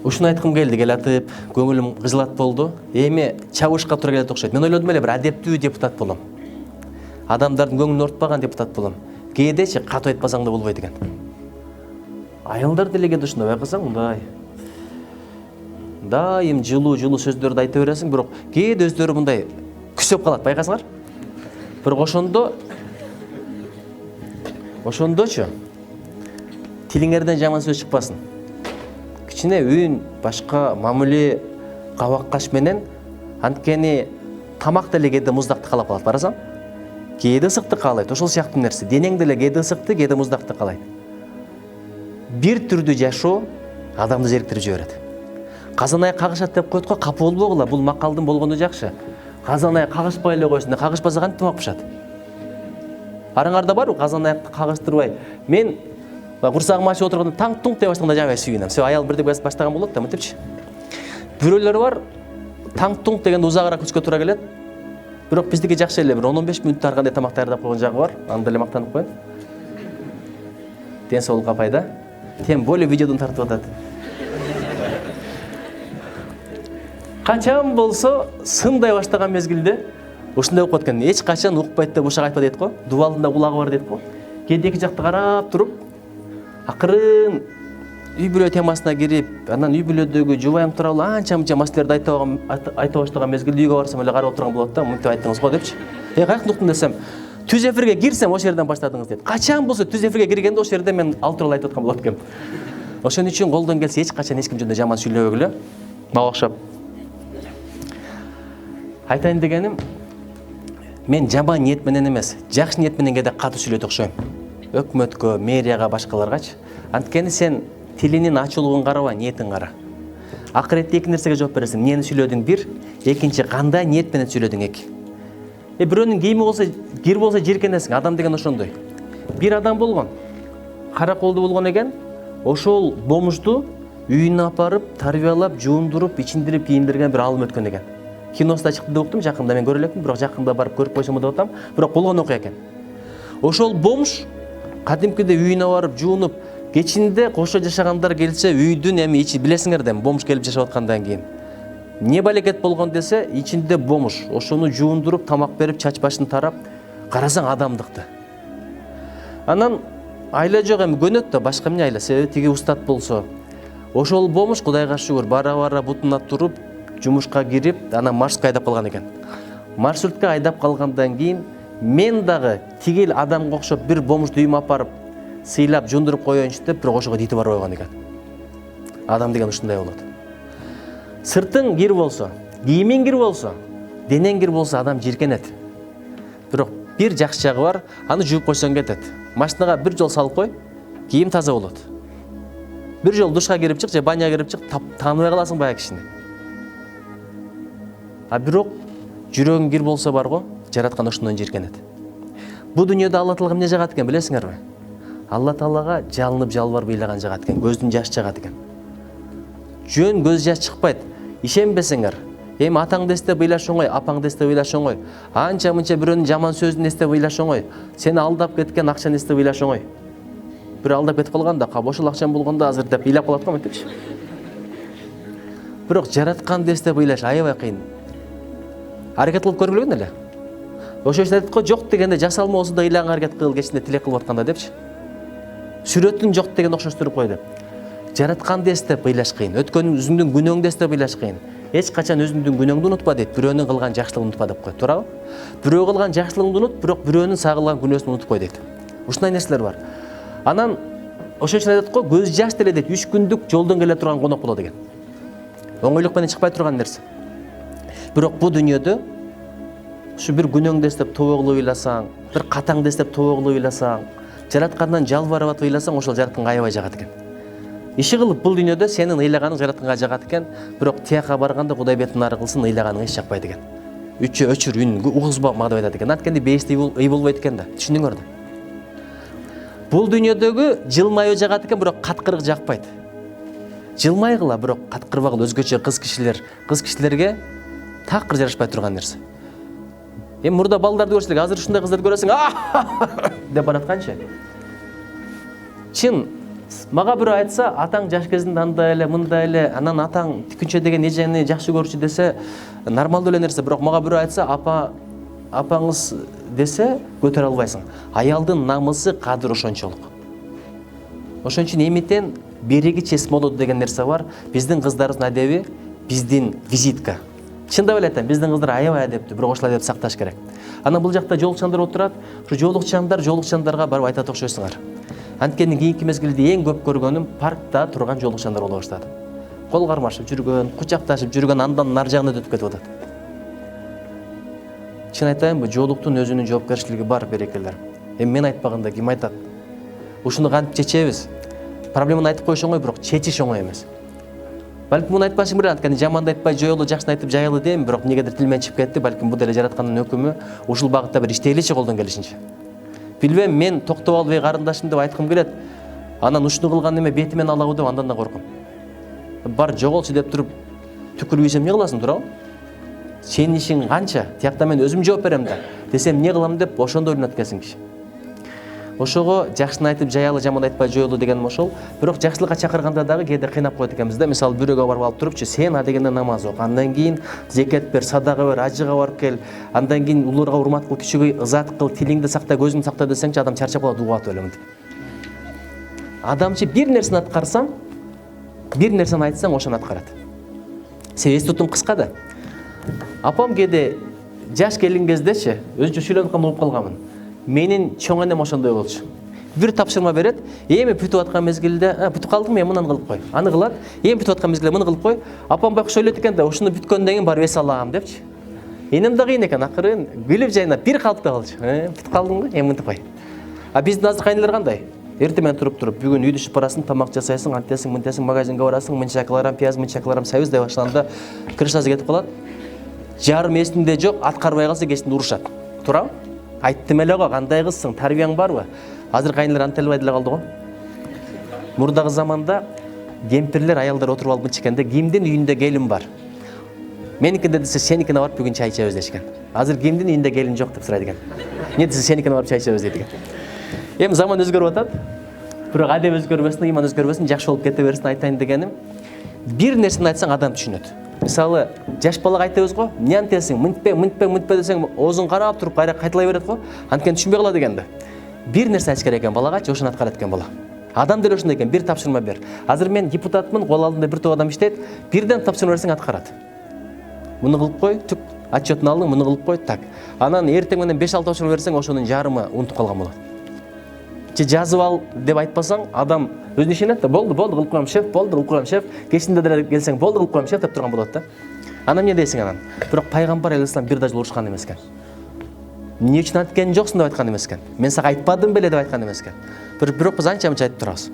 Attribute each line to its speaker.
Speaker 1: Ушуну айткым келди, келатып, көңүлүм кыжылат болду. Эми чабышка туура келет окшойт. Мен ойлодум эле бир адептүү депутат болом. Адамдардын көңүлүн ортпаган депутат болом. Кээдечи катуу айтпасаң да болбойт экен. Айылдар деле кээде ушундай байкасаң, мындай. Дайым жылуу сөздөрдү айта бересиң, бирок кээде өздөрү мындай күсөп калат, байкасаңар. Бирок ошондочу тилиңерден жаман сөз чыкпасын. Кичине үн, башка мамиле, кабак каш менен анткени тамак деле кээде муздакты каалап калат, барасаң. Кээде ысыкты каалайт, ошол сыяктуу нерсе. Денең деле кээде ысыкты, кээде муздакты каалайт. Бир түрдүү жашоо адамды зериктирип жиберет. Казан аяк кагышат деп коет го, капы болбогула, бул макалдын болгону жакшы. Казан аяк кагышпай эле койсун, кагышпаса кантип тамак пышат? Араңарда барбы казан аякты кагыштырбай? Мен курсагым ачып отурганда таң-туң деп баштаганда жабай сүйүнөм. Все, аял бирде баштаган болот да, мынтипчи. Бирөөлөр бар, таң-туң дегенде узагыраак күчкө туура келет. Бирок биздики жакшы эле, бир 10-15 мүнөттө ар кандай тамак даярдап койгон жагы бар. Аны деле мактанып коеюн. Ден соолукка пайда. Тем более видеодон тартып атат. Качан болсо сындай баштаган мезгилде ушундай окуп аткан. Эч качан укпайт деп ушак айтпа дейт го. Дубалдын кулагы бар дейт го. Кээде эки жакты карап туруп, акырын үй бүлө темасына кирип, анан үй бүлөдөгү жубайың тууралуу анча-мынча маселелерди айта баштаган мезгилде үйгө барсам эле карап отурган болот да, мынтип айттыңыз го депчи. Каяктан уктум десем, түз эфирге кирсем ошол жерден баштадыңыз дейт. Качан болсо түз эфирге киргенде ошол жерде мен ал тууралуу айтып аткан болот экем. Ошон үчүн колдон келсе эч качан эч ким жөнүндө жаман сүйлөбөгүлө. Мага окшоп. Айтайын дегеним, мен жаман ниет менен эмес, жакшы ниет менен кээде катуу сүйлөйт окшойм. Өкмөткө, мэрияга, башкаларгачы. Анткени сен тилинин ачуулугун караба, ниетин кара. Акыретте эки нерсеге жооп бересиң. Эмнени сүйлөдүң бир, экинчи кандай ниет менен сүйлөдүң эки. Бирөөнүн кийими болсо, кир болсо жиркенесиң. Адам деген ошондой. Бир адам болгон, кара колду болгон экен, ошол бомужду үйүнө апарып, тарбиялап, жуундуруп, ичиндирип, кийиндирген бир алым өткөн экен. Киносунда чыкты деп уктум, жакында мен көрө элекмин, бирок жакында барып көрүп койсом деп атам, бирок болгон окуя экен. Ошол бомж кадимкиде үйүнө барып, жуунуп, кечинде кошо жашагандар келсе, үйдүн эми ичи билесиңер да, бомж келип жашап аткандан кийин не балекет болгон десе, ичинде бомж, ошону жуундуруп, тамак берип, чач башын тарап, карасаң адамдыкты. Анан айла жок, эми көнөт да, башка эмне айла, себеби тиги устат болсо. Ошол бомж Кудайга шүгүр бара-бара бутуна туруп, жумушка кирип, анан маршрутка айдап калган экен. Маршрутка айдап калгандан кийин мен дагы тигил адамга окшоп бир бомжду үйүмө апарып, сыйлап, жундуруп коеюнчу деп, бирок ошого дити барбай койгон экен. Адам деген ушундай болот. Сыртың кир болсо, кийимиң кир болсо, денең кир болсо адам жиркенет. Бирок бир жакшы жагы бар, аны жууп койсоң кетет. Машинага бир жол салып кой, кийим таза болот. Бир жол душка кирип чык же баняга кирип чык, тааныбай каласың баягы кишини. Бирок жүрөгүң кир болсо бар го, жараткан ошондон жиркенет. Бу дүйнөдө Алла Таала эмне жагат экен билесиңерби? Алла Таалага жалынып жалбарып ыйлаган жагат экен, көздүн жаш жагат экен. Жөн көз жаш чыкпайт. Ишенбесеңер, эми атаңды эстеп ыйлаш оңой, апаңды эстеп ыйлаш оңой. Анча-мынча бирөөнүн жаман сөзүн эстеп ыйлаш оңой. Сени алдап кеткен акчаны эстеп ыйлаш оңой. Бир алдап кетип калганда, ошол акчам болгондо азыр деп ыйлап калат го мынтипчи. Бирок жаратканды эстеп ыйлаш аябай кыйын. Аракет кылып көргүлө эле. Ошо үчүн айтат го, жок дегенде жасалма болсо да ыйлаганга аракет кыл, кечинде тилек кылып атканда депчи. Сүрөтүн жок деген окшоштуруп койду. Жаратканды эстеп ыйлаш кыйын, өзүңдүн күнөөңдү эстеп ыйлаш кыйын. Эч качан өзүңдүн күнөөңдү унутпа дейт, бирөөнүн кылган жакшылыгын унутпа деп коет, туурабы? Бирөө кылган жакшылыгыңды унут, бирок бирөөнүн сагылган күнөөсүн унутуп кой дейт. Ушундай нерселер бар. Анан ошон үчүн айтат го, көз жаш деле дейт 3 күндүк жолдон келе турган конок болот экен. Оңойлук менен чыкпай турган нерсе. Бирок бу дүйнөдө ушу бир күнөөңдү эстеп тобо кылып ыйласаң, бир катаңды эстеп тобо кылып ыйласаң, жараткандан жалбарып атып ыйласаң, ошол жаратканга аябай жагат экен. Иши кылып бул дүйнөдө сенин ыйлаганың жаратканга жагат экен, бирок тияка барганда Кудай бетин ары кылсын, ыйлаганың эч жакпайт экен. Үчө өчүр үн угузба мага деп айтат экен. Анткени бейисти ый болбойт экен да. Түшүндүңөр да. Бул дүйнөдөгү жылмайуу жагат экен, бирок каткырык жакпайт. Жылмайгыла, бирок каткырбагыла, өзгөчө кыз кишилерге такыр жарашпай турган нерсе. Эми мурда балдарды көрсөлүк, азыр ушундай кыздарды көрөсүң, деп баратканчы. Чын Мага бирөө айтса, атаң жаш кезинде андай эле, мындай эле, анан атаң тикинче деген эжени жакшы көрчү десе, нормалдуу эле нерсе. Бирок мага бирөө айтса, апаңыз десе, көтөрө албайсың. Аялдын намысы, кадыры ошончолук. Ошон үчүн эмитен берегичес болот деген нерсе бар. Биздин кыздарыбыздын адеби, биздин визитка. Чындап эле айтам, биздин кыздар аябай адептүү, бирок ошол адепти сакташ керек. Анан бул жакта жоолукчандар отурат, ушу жоолукчандарга барып айтат окшойсуңар. Анткени кийинки мезгилде эң көп көргөнүм паркта турган жоолукчандар боло баштады. Кол кармашып жүргөн, кучакташып жүргөн, андан нар жагына өтүп кетип атат. Чын айтайын, бул жоолуктун өзүнүн жоопкерчилиги бар, берекелер. Эми мен айтпаганда ким айтат? Ушуну кантип чечебиз? Проблеманы айтып коюш оңой, бирок чечиш оңой эмес. Балким муну айтпашым керек, анткени жаманды айтпай жоюлу, жакшыны айтып жайылы дейм, бирок эмнегедир тилмен чыгып кетти. Балким бул деле жараткандын өкүмү ушул багытта бир иштейличи колдон келишинче. Билбейм, мен токтоп албай карындашым деп айткым келет. Анан ушуну кылган эме бетимен алабы деп андан да корком. Бар жоголчу деп туруп түкүрүп ийсем эмне кыласың, туурабы? Сенин ишиң канча? Тиякта мен өзүм жооп берем да. Десем эмне кылам деп ошондо ойлонот экенсиң киши. Ошого жакшыны айтып жаялы, жаман айтпай жоюлу дегеним ошол. Бирок жакшылыкка чакырганда дагы кээде кыйнап коет экенбиз да. Мисалы бирөөгө барып алып турупчу, сен адегенде намаз оку, андан кийин зекет бер, садага бер, ажыга барып кел, андан кийин улуурга урмат кыл, кичүүгө ызаат кыл, тилиңди сакта, көзүңдү сакта десеңчи, адам чарчап калат, угат өлөм деп. Адамчы бир нерсени аткарсаң, бир нерсени айтсаң, ошону аткарат. Себеби эстутум кыска да. Апам кээде жаш келген кездечи, өзүнчө сүйлөнүп угуп калганмын. Менин чоң энем ошондой болчу. Бир тапшырма берет, эми бүтүп аткан мезгилде, бүтүп калдым, мен мынаны кылып кой. Аны кылат, эми бүтүп аткан мезгилде муну кылып кой. Апам байкуш ойлойт экен да, ушуну бүткөндөн кийин барып эс алам депчи. Энем да кыйын экен, акырын күлүп жайнап бир калыпта калчу. Бүтүп калдым го, эми мынтип кой. Биздин азыр кайнылар кандай? Эртең менен туруп, бүгүн үйдү ишип барасың, тамак жасайсың, антесиң, мынтесиң, магазинге барасың, мынча килограмм пияз, мынча килограмм сабиз деп башланда крышасы кетип калат. Жарым эсинде жок, аткарбай калса кечинде урушат. Туурабы? Айттым эле го, кандай кызсың, тарбияң барбы? Азыр кайнылар антелбай деле калды го. Мурдагы заманда кемпирлер, аялдар отуруп алып ичкенде, кимдин үйүндө келин бар? Меникинде десе, сеникине барып бүгүн чай ичебиз дешкен. Азыр кимдин үйүндө келин жок деп сурайт экен. Эмне десе, сеникине барып чай ичебиз дейт экен. Эми заман өзгөрүп атат. Бирок адеп өзгөрбөсүн, иман өзгөрбөсүн, жакшы болуп кете берсин айтайын дегеним. Бир нерсени айтсаң адам түшүнөт. Мисалы, жаш балага айтабыз го, эмне антесиң, мынтпе десең, оозун карап туруп кайталай берет го. Анткени түшүнбөй калат экен да. Бир нерсе айтыш керек экен балагачы, ошону аткарат экен бала. Адам деле ошондой экен, бир тапшырма бер. Азыр мен депутатмын, кол алдында бир топ адам иштейт, бирден тапшырма берсең аткарат. Муну кылып кой, түк отчетун алдың, муну кылып кой, так. Анан эртең менен 5-6 тапшырма берсең, ошонун жарымы унутуп калган болот. Же жазып ал деп айтпасаң, адам өзүнө ишенет да, болду, кылып коем шеф, кылып коем шеф. Кечинде деле келсең, кылып коем шеф деп турган болот да. Анан эмне дейсиң анан? Бирок пайгамбар алейхиссалам бир да жыл урушкан эмес экен. Эмне үчүн анткени жоксуң деп айткан эмес экен. Мен сага айтпадым беле деп айткан эмес экен. Бирок биз анча-мынча айтып турабыз.